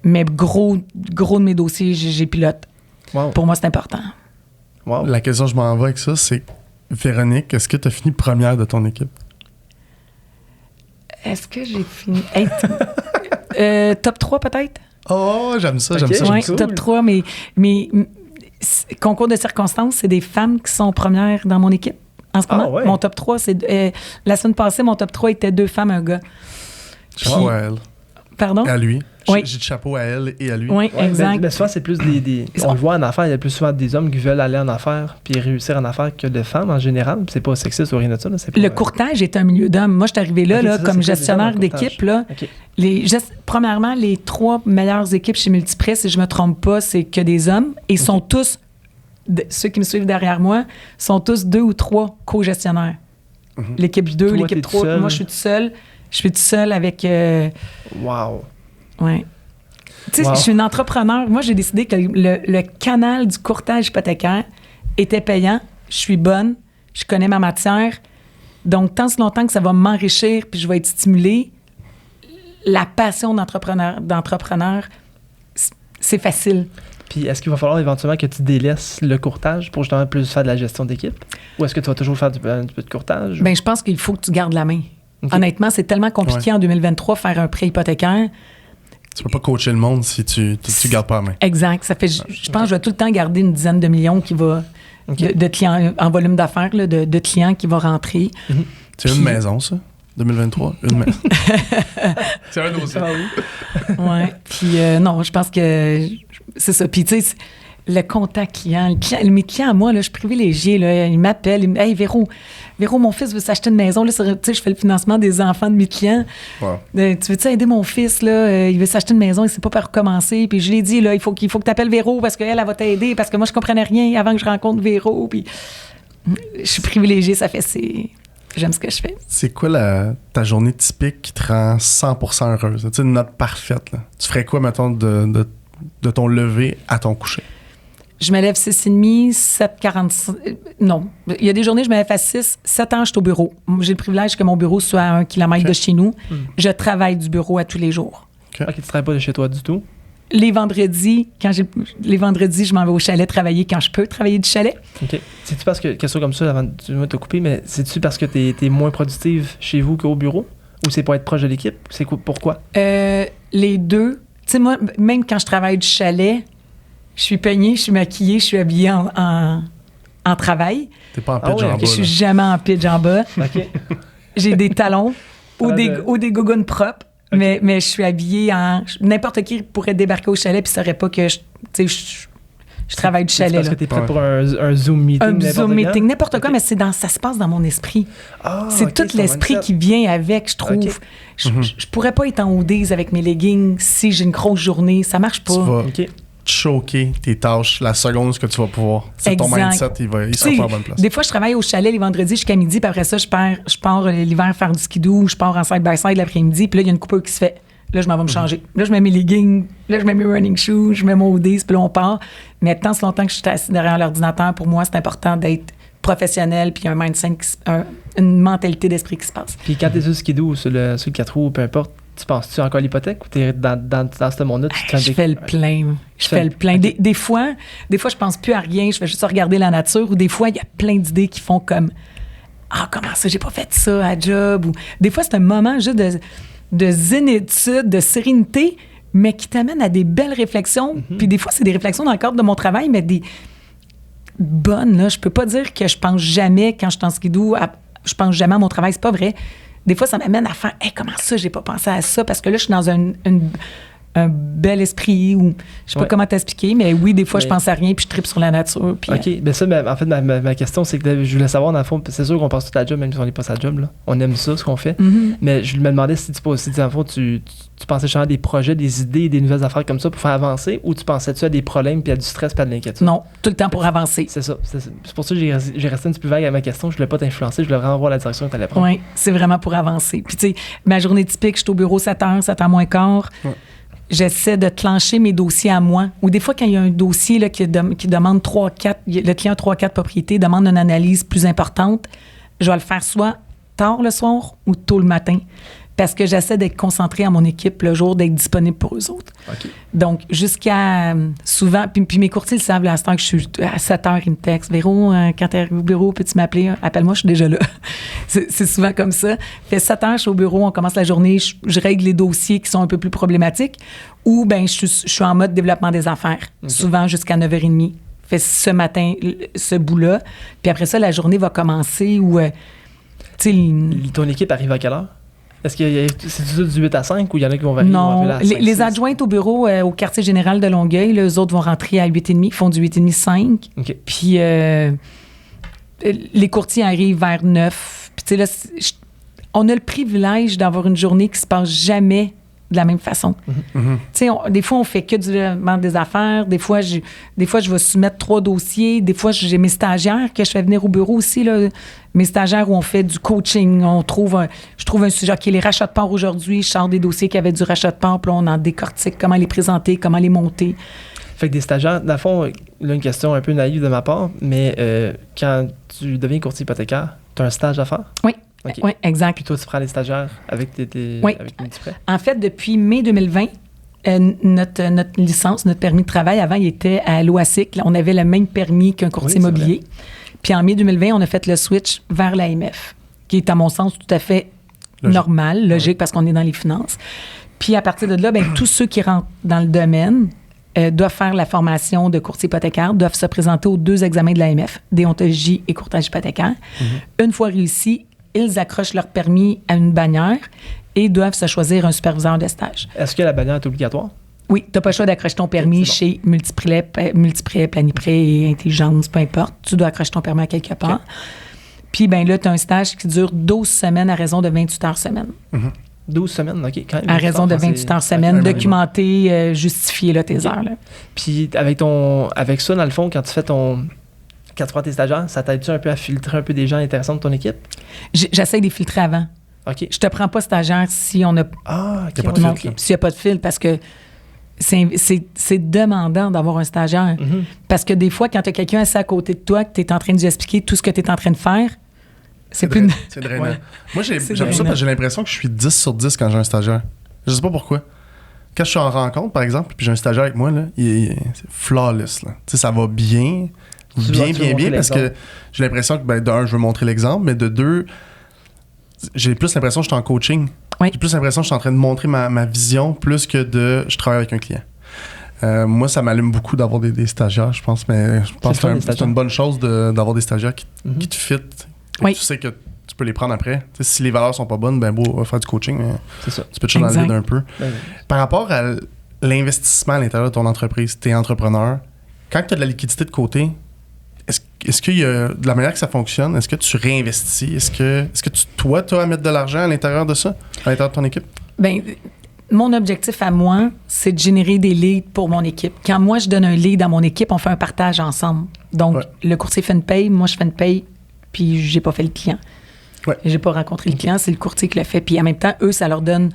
Mais gros de mes dossiers, j'ai pilote. Wow. Pour moi, c'est important. Wow. La question que je m'en vais avec ça, c'est Véronique, est-ce que tu as fini première de ton équipe? Est-ce que j'ai fini? Hey, top 3 peut-être? Oh, j'aime ça, Ok. j'aime ça. Oui, cool. top 3, mais concours de circonstances, c'est des femmes qui sont premières dans mon équipe en ce moment. ouais. Mon top 3, c'est... la semaine passée, mon top 3 était 2 femmes, un gars. Chapeau à elle. Pardon? Et à lui. Oui. J'ai de chapeau à elle et à lui. Oui, Ouais, exact. mais souvent, c'est plus des... On le voit en affaires, il y a plus souvent des hommes qui veulent aller en affaires puis réussir en affaires que de femmes en général. Puis c'est pas sexiste ou rien de ça. Là. C'est pas, Le courtage est un milieu d'hommes. Moi, je suis arrivée là, Ok, là c'est ça, comme c'est ça, gestionnaire c'est ça, le d'équipe. Là. OK. Premièrement, les 3 meilleures équipes chez Multiprêt, si je me trompe pas, c'est que des hommes. Et ils sont tous, ceux qui me suivent derrière moi, sont tous 2 ou 3 co-gestionnaires. L'équipe 2, Toi, l'équipe t'es 3. tout seul. Moi, je suis toute seule. Je suis toute seule avec... Wow. ouais. Tu sais, Wow. je suis une entrepreneur. Moi, j'ai décidé que le canal du courtage hypothécaire était payant. Je suis bonne. Je connais ma matière. Donc, tant si longtemps que ça va m'enrichir puis je vais être stimulée, la passion d'entrepreneur, c'est facile. Puis est-ce qu'il va falloir éventuellement que tu délaisses le courtage pour justement plus faire de la gestion d'équipe? Ou est-ce que tu vas toujours faire un petit peu de courtage? Bien, je pense qu'il faut que tu gardes la main. Ok. Honnêtement, c'est tellement compliqué en 2023 faire un prêt hypothécaire. Tu peux pas coacher le monde si tu gardes pas la main. Exact. Ça fait, je pense que je vais tout le temps garder une dizaine de millions qui va, de clients en volume d'affaires, là, de clients qui vont rentrer. C'est une maison, ça? 2023? Une maison. C'est un dossier. Ah oui. Ouais. Puis non, je pense que c'est ça. Puis tu sais, le contact client, mes clients à moi, là, je suis privilégiée. Là, ils m'appellent, ils me disent Hey Véro, mon fils veut s'acheter une maison. Là, tu sais, je fais le financement des enfants de mes clients. Wow. Tu veux-tu aider mon fils? Là? Il veut s'acheter une maison, il ne sait pas par où commencer. Puis je lui ai dit, là, il faut que tu appelles Véro parce qu'elle va t'aider, parce que moi, je ne comprenais rien avant que je rencontre Véro. Puis je suis privilégiée, j'aime ce que je fais. C'est quoi ta journée typique qui te rend 100% heureuse? Tu sais, une note parfaite. Là. Tu ferais quoi, mettons, de ton lever à ton coucher? Je me lève 6h30, 7h45. Non. Il y a des journées, je me lève à 6, 7 ans, je suis au bureau. J'ai le privilège que mon bureau soit à 1 kilomètre de chez nous. Je travaille du bureau à tous les jours. OK, tu travailles pas de chez toi du tout? Les vendredis, je m'en vais au chalet travailler quand je peux travailler du chalet. OK. C'est-tu parce que, question comme ça, avant de te couper, mais c'est-tu parce que t'es moins productive chez vous qu'au bureau? Ou c'est pour être proche de l'équipe? C'est pourquoi? Les deux. Tu sais, moi, même quand je travaille du chalet, je suis peignée, je suis maquillée, je suis habillée en travail. T'es pas en pitch en bas. Je suis jamais en pitch en bas. OK. J'ai des talons ou de- des gougounes propres, mais je suis habillée en... N'importe qui pourrait débarquer au chalet puis ne saurait pas que je travaille du C'est chalet. parce Là. que t'es prêt pour un Zoom meeting? Un n'importe Zoom quand? meeting, n'importe quoi, OK. mais ça se passe dans mon esprit. Ah, C'est OK, tout ton l'esprit mindset. qui vient avec, je trouve. OK. Je pourrais pas être en hoodies avec mes leggings si j'ai une grosse journée. Ça marche pas. Tu vas OK. choquer tes tâches la seconde où ce que tu vas pouvoir. C'est ton Exact. mindset, il sera pas à bonne place. Des fois, je travaille au chalet les vendredis jusqu'à midi, puis après ça, je pars l'hiver faire du skidoo, je pars en side-by-side l'après-midi, puis là, il y a une coupure qui se fait. Là, je m'en vais me changer. Là, je mets mes leggings, là, je mets mes running shoes, je mets mon hoodies, puis là, on part. Mais tant ce longtemps que je suis assis derrière l'ordinateur, pour moi, c'est important d'être professionnel, puis un mindset, une mentalité d'esprit qui se passe. Puis quand t'es sur le skidoo ou sur le 4 roues, peu importe, tu penses-tu encore à l'hypothèque ou t'es dans ce monde-là? Je fais le plein. Je fais le plein. Okay. Des fois, je pense plus à rien. Je fais juste regarder la nature. Ou des fois, il y a plein d'idées qui font comme « Ah, comment ça, j'ai pas fait ça à job? » Ou des fois, c'est un moment juste de zénitude, de sérénité, mais qui t'amène à des belles réflexions. Puis des fois, c'est des réflexions dans le cadre de mon travail, mais des bonnes. Là. Je peux pas dire que je pense jamais, quand je suis en skidoo, je pense jamais à mon travail. C'est pas vrai. Des fois, ça m'amène à faire « Hey, comment ça, j'ai pas pensé à ça? » Parce que là, je suis dans un bel esprit ou je sais pas comment t'expliquer, mais oui, des fois, je pense à rien puis je tripe sur la nature. Puis, OK. Ben ça, en fait, ma question, c'est que je voulais savoir, dans le fond, c'est sûr qu'on passe toute la job, même si on n'est pas sa job, là. On aime ça, ce qu'on fait. Mais je me demandais si dans le fond, tu pensais genre à des projets, des idées, des nouvelles affaires comme ça pour faire avancer ou tu pensais-tu à des problèmes puis à du stress puis à de l'inquiétude? Non, tout le temps pour avancer. C'est ça. C'est pour ça que j'ai resté un petit peu vague à ma question. Je voulais pas t'influencer, je voulais vraiment voir la direction que tu allais prendre. Oui, c'est vraiment pour avancer. Puis, tu sais, ma journée typique, je suis au bureau 7h, 7h moins quart. Ouais. J'essaie de clencher mes dossiers à moi. Ou des fois, quand il y a un dossier là, qui demande 3-4, le client a 3-4 propriétés, demande une analyse plus importante, je vais le faire soit tard le soir ou tôt le matin. Parce que j'essaie d'être concentrée à mon équipe le jour, d'être disponible pour eux autres. Okay. Donc, jusqu'à souvent... Puis mes courtiers le savent, là, à ce temps que je suis à 7 heures, ils me textent. « Véro, quand tu arrives au bureau, peux-tu m'appeler? Appelle-moi, je suis déjà là. » C'est souvent comme ça. Fait 7 heures, je suis au bureau, on commence la journée, je règle les dossiers qui sont un peu plus problématiques. Ou, bien, je suis en mode développement des affaires, souvent jusqu'à 9h30. Fait ce matin, ce bout-là. Puis après ça, la journée va commencer où... Ton équipe arrive à quelle heure? Est-ce que c'est du 8 à 5 ou il y en a qui vont varier? Non, les adjointes au bureau au quartier général de Longueuil, les autres vont rentrer à 8h30, font du 8h30-5. Okay. Puis les courtiers arrivent vers 9. Puis tu sais, là, on a le privilège d'avoir une journée qui se passe jamais de la même façon. Tu sais, des fois, on fait que du développement des affaires. Des fois, je vais soumettre 3 dossiers. Des fois, j'ai mes stagiaires que je fais venir au bureau aussi, là. Mes stagiaires où on fait du coaching. Je trouve un sujet qui est les rachats de parts aujourd'hui. Je sors des dossiers qui avaient du rachat de parts, puis là, on en décortique comment les présenter, comment les monter. Fait que des stagiaires, dans le fond, là, une question un peu naïve de ma part, mais quand tu deviens courtier hypothécaire, tu as un stage à faire? Oui. Okay. Oui, exact. Puis toi, tu prends les stagiaires avec oui. avec Multiprêt? En fait, depuis mai 2020, notre licence, notre permis de travail, avant, il était à l'OASIC. On avait le même permis qu'un courtier immobilier. Puis en mai 2020, on a fait le switch vers l'AMF, qui est, à mon sens, tout à fait normal, logique, parce qu'on est dans les finances. Puis à partir de là, bien, tous ceux qui rentrent dans le domaine doivent faire la formation de courtier hypothécaire, doivent se présenter aux 2 examens de l'AMF, déontologie et courtage hypothécaire. Une fois réussi, ils accrochent leur permis à une bannière et doivent se choisir un superviseur de stage. Est-ce que la bannière est obligatoire? Oui, tu n'as pas le choix d'accrocher ton permis chez Multiprêt, Planiprêt et Intelligence, peu importe. Tu dois accrocher ton permis à quelque part. Puis, bien là, tu as un stage qui dure 12 semaines à raison de 28 heures semaine. 12 semaines, OK, quand même. À raison de 28 heures semaine, documenté, justifié là, tes heures. Là. Puis, avec ça, dans le fond, quand tu prends tes stagiaires, ça t'aide-tu un peu à filtrer un peu des gens intéressants de ton équipe? J'essaie de les filtrer avant. OK. Je te prends pas stagiaire si on a... il n'y a pas de filtre. S'il n'y a pas de fil, parce que c'est demandant d'avoir un stagiaire. Parce que des fois, quand tu as quelqu'un assis à côté de toi, que tu es en train de lui expliquer tout ce que tu es en train de faire, c'est plus... C'est drainant. Moi, j'aime ça parce que j'ai l'impression que je suis 10 sur 10 quand j'ai un stagiaire. Je sais pas pourquoi. Quand je suis en rencontre, par exemple, puis j'ai un stagiaire avec moi, là, c'est flawless. Là. Ça va bien... Bien, parce que j'ai l'impression que, de un, je veux montrer l'exemple, mais de deux, j'ai plus l'impression que je suis en coaching. Oui. J'ai plus l'impression que je suis en train de montrer ma vision plus que je travaille avec un client. Moi, ça m'allume beaucoup d'avoir des stagiaires, je pense, mais je pense que c'est une bonne chose d'avoir des stagiaires qui te fit. Tu sais que tu peux les prendre après. T'sais, si les valeurs sont pas bonnes, on va faire du coaching, mais tu peux te changer dans le vide un peu. Par rapport à l'investissement à l'intérieur de ton entreprise, tu es entrepreneur, quand tu as de la liquidité de côté, est-ce qu'il y a de la manière que ça fonctionne? Est-ce que tu réinvestis? Est-ce que toi, tu as à mettre de l'argent à l'intérieur de ça, à l'intérieur de ton équipe? Bien, mon objectif à moi, c'est de générer des leads pour mon équipe. Quand moi, je donne un lead à mon équipe, on fait un partage ensemble. Donc, le courtier fait une paye, moi, je fais une paye, puis j'ai pas fait le client. Ouais. J'ai pas rencontré le client, c'est le courtier qui le fait. Puis en même temps, eux, ça leur donne,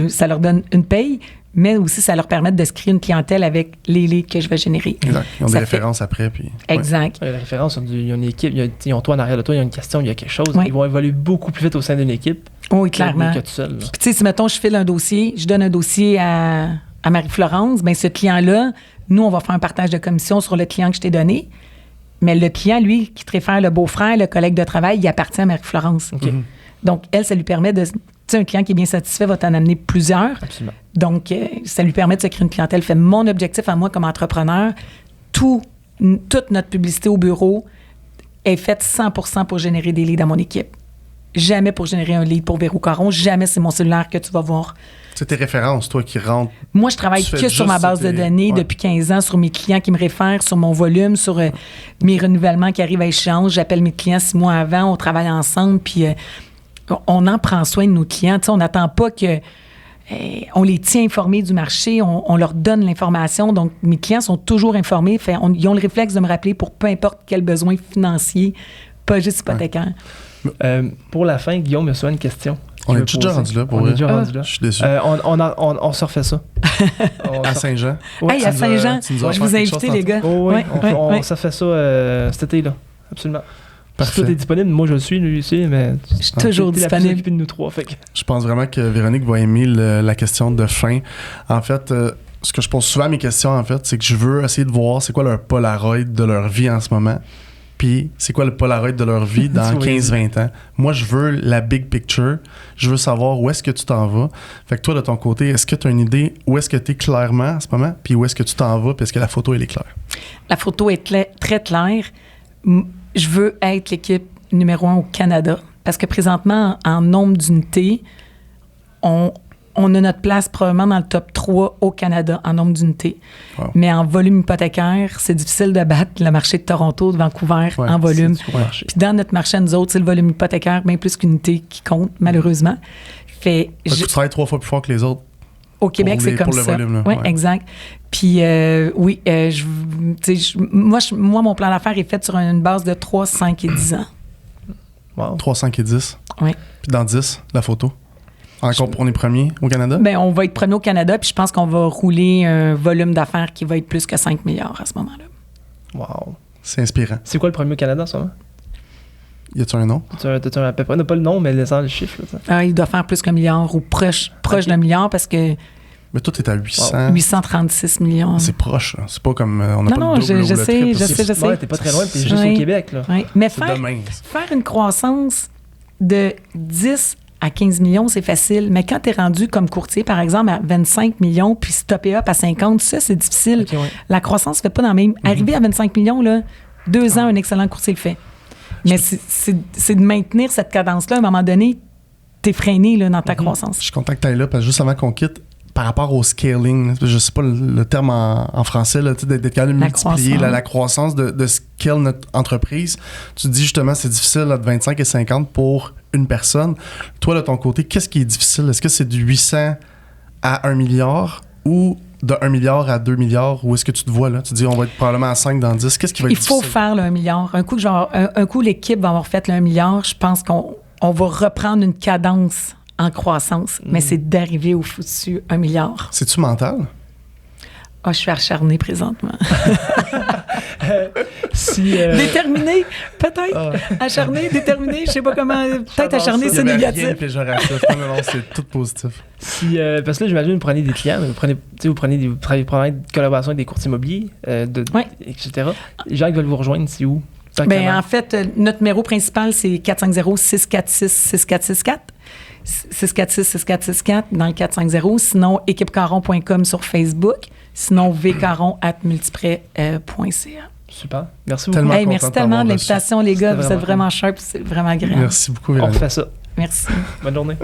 ça leur donne une paye, mais aussi ça leur permet de se créer une clientèle avec les leads que je vais générer. Exact. Ils ont Ça des fait- références après. Puis, Exact. Ouais, la référence, il y a une équipe, ils ont toi en arrière de toi, il y a une question, il y a quelque chose. Ouais. Ils vont évoluer beaucoup plus vite au sein d'une équipe Oui, clairement. que tout seul. là. Puis, tu sais, si, mettons, je file un dossier, je donne un dossier à Marie-Florence, bien, ce client-là, nous, on va faire un partage de commission sur le client que je t'ai donné. Mais le client, lui, qui te réfère le beau-frère, le collègue de travail, il appartient à Marie-Florence. OK. Donc, elle, ça lui permet de... Tu sais, un client qui est bien satisfait va t'en amener plusieurs. Absolument. Donc, ça lui permet de se créer une clientèle. Fait mon objectif à moi comme entrepreneur, toute notre publicité au bureau est faite 100% pour générer des leads à mon équipe. Jamais pour générer un lead pour Véro Caron. Jamais c'est mon cellulaire que tu vas voir. c'est tes références, toi, qui rentrent. Moi, je travaille Tu fais que sur juste ma base de tes- données ouais. depuis 15 ans, sur mes clients qui me réfèrent, sur mon volume, sur mes renouvellements qui arrivent à échéance. J'appelle mes clients 6 mois avant, on travaille ensemble, puis on en prend soin de nos clients. Tu sais, on n'attend pas que... on les tient informés du marché, on leur donne l'information. Donc, mes clients sont toujours informés. Ils ont le réflexe de me rappeler pour peu importe quel besoin financier, pas juste hypothécaire. Pour la fin, Guillaume me souvent une question. On qu'il est veut déjà poser. rendu là, pour On vrai. est déjà rendu là. Je suis déçu. On se refait ça. À Saint-Jean. Ouais, Hey, à tu nous as- Saint-Jean, tu nous as je offert vous ai quelque invité, chose les gars. Oh, oui, Ouais, ouais. ça fait ça cet été-là. Absolument. Parfait. Si tout est disponible, moi je le suis, lui aussi, mais Je suis toujours t'es la plus disponible. occupée de nous trois. Fait que... Je pense vraiment que Véronique va aimer la question de fin. En fait, ce que je pose souvent à mes questions, en fait, c'est que je veux essayer de voir c'est quoi leur Polaroid de leur vie en ce moment. Puis, c'est quoi le Polaroid de leur vie dans Tu vois, 15-20 ans. Moi, je veux la big picture. Je veux savoir où est-ce que tu t'en vas. Fait que toi, de ton côté, est-ce que tu as une idée où est-ce que tu es clairement en ce moment? Puis où est-ce que tu t'en vas? Puis est-ce que la photo, elle est claire? La photo est très claire. Je veux être l'équipe numéro 1 au Canada. Parce que présentement, en nombre d'unités, on a notre place probablement dans le top 3 au Canada en nombre d'unités. Wow. Mais en volume hypothécaire, c'est difficile de battre le marché de Toronto, de Vancouver Ouais, en volume. C'est du gros marché. Puis dans notre marché, nous autres, c'est le volume hypothécaire, bien plus qu'unité qui compte, malheureusement. Fait, Fait que tu travailles 3 fois plus fort que les autres. au Québec, pour c'est les- comme pour le ça. volume, là. Oui, Ouais. exact. Puis, oui, moi, mon plan d'affaires est fait sur une base de 3, 5 et 10 ans. Wow. 3, 5 et 10. Oui. Puis dans 10, la photo. On est premier au Canada? Bien, on va être premier au Canada, puis je pense qu'on va rouler un volume d'affaires qui va être plus que 5 milliards à ce moment-là. Wow. C'est inspirant. C'est quoi le premier au Canada en ce moment? Y a-tu un nom? T'as à peu près, on n'a pas le nom, mais le chiffre. Là, ça. Ah, il doit faire plus qu'un milliard ou proche d'un milliard parce que Mais toi, t'es à 800. 836 millions. C'est proche. Là. C'est pas comme... on n'a Non, pas non, le double je ou le sais, triple. je C'est- sais. Ouais, t'es pas très loin, t'es juste Ouais. au Québec. Là. Oui. Mais C'est demain. faire une croissance de 10 à 15 millions, c'est facile. Mais quand tu es rendu comme courtier, par exemple, à 25 millions, puis stopper up à 50, ça, c'est difficile. Ok, ouais. La croissance ne fait pas dans le même... Arriver à 25 millions, là, 2 ans, un excellent courtier le fait. Mais c'est de maintenir cette cadence-là. À un moment donné, tu es freiné là, dans ta croissance. Je suis content que tu là parce que juste avant qu'on quitte, par rapport au scaling, je sais pas le terme en français, là, tu sais, d'être capable de La multiplier croissance. la croissance de scale notre entreprise. Tu dis justement c'est difficile là, de 25 et 50 pour une personne. Toi, de ton côté, qu'est-ce qui est difficile? Est-ce que c'est du 800 à 1 milliard ou de 1 milliard à 2 milliards? Où est-ce que tu te vois là? Tu dis on va être probablement à 5 dans 10. Qu'est-ce qui va être Il faut difficile? faire le 1 milliard. Un coup, l'équipe va avoir fait le 1 milliard. Je pense qu'on va reprendre une cadence en croissance, mais c'est d'arriver au foutu 1 milliard. C'est-tu mental? Ah, je suis acharnée présentement. Si, Déterminée, peut-être. Acharnée, déterminée, je sais pas comment. Peut-être acharnée, Il y c'est avait rien de négatif. péjoratif. Non, c'est tout positif. parce que là, j'imagine, vous prenez des clients, vous travaillez probablement de collaboration avec des courtiers immobiliers, Ouais. etc. Les gens qui veulent vous rejoindre, c'est où? Ben, en fait, notre numéro principal, c'est 450-646-6464. 646-6464 dans le 450. Sinon, équipecaron.com sur Facebook. Sinon, vcaron@multiprêt.ca. Super. Merci Tellement beaucoup. Hey, merci content de tellement t'avoir de l'invitation, les gars. C'était Vous êtes vraiment vraiment sharp. C'est vraiment agréable. Merci beaucoup, On Véronique. fait ça. Merci. Bonne journée.